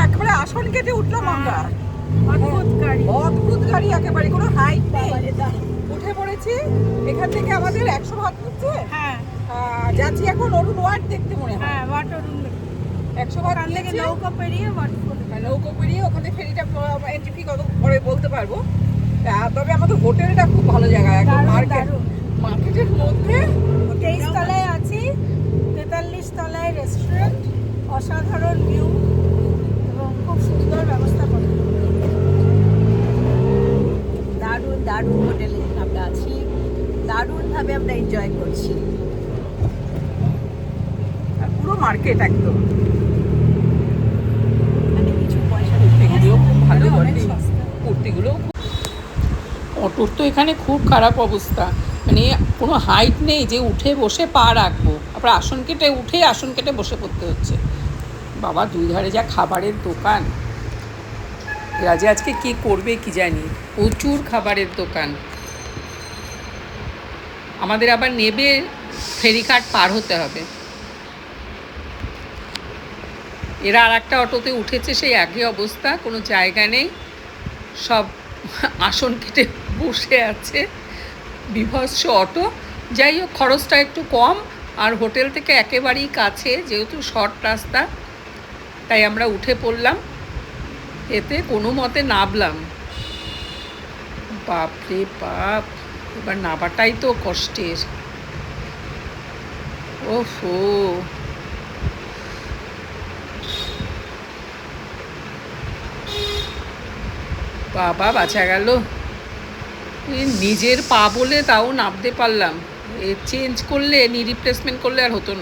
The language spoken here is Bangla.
একেবারে আসন কেটে উঠলাম আমরা। অদ্ভুত গাড়ি, একেবারে কোনো হাইট নেই। উঠে পড়েছি, এখান থেকে আমাদের 100 ভাত নিচ্ছে। হ্যাঁ, যাচ্ছি এখন অরুণ ওয়ার্ড দেখতে মনে হয়। হ্যাঁ, ওয়াট অরুণ 100 ভাত থেকে নৌকা পেরিয়ে নৌকো পেরিয়ে ওখানে ফেরিটা এন্ট্রি ফি কত পরে বলতে পারবো। তবে আমাদের হোটেলটা খুব ভালো জায়গা, একদম মার্কেটের মধ্যে। 23 তলায় আছি, 43 তলায় রেস্টুরেন্ট, অসাধারণ ভিউ এবং খুব সুন্দর ব্যবস্থা করে। দারুণ দারুণ হোটেলে আমরা আছি, দারুণভাবে আমরা এনজয় করছি। পুরো মার্কেট একদম, মানে কিছু পয়সা কুর্তিগুলো খুব ভালো, কুর্তিগুলো অটোর তো এখানে খুব খারাপ অবস্থা, মানে কোনো হাইট নেই যে উঠে বসে পা রাখবো, তারপর আসন কেটে উঠে আসন কেটে বসে পড়তে হচ্ছে। বাবা, দুই ধারে যা খাবারের দোকান, এরা যে আজকে কী করবে কি জানি, প্রচুর খাবারের দোকান। আমাদের আবার নেবে ফেরিঘাট পার হতে হবে। এরা আর একটা অটোতে উঠেছে, সেই একই অবস্থা, কোনো জায়গা নেই, সব আসন কেটে বসে আছে। বিভৎস অটো। যাই হোক, খরচটা একটু কম, আর হোটেল থেকে একেবারেই কাছে, যেহেতু শর্ট রাস্তা, তাই আমরা উঠে পড়লাম, এতে কোনো মতে নামলাম। বাপরে বাপ, এবার নামাটাই তো কষ্টের। ওহো, বাবা বাঁচা গেল, নিজের পা বলে তাও নামতে পারলাম। চেঞ্জ করলে, নি রিপ্লেসমেন্ট করলে আর হতো না।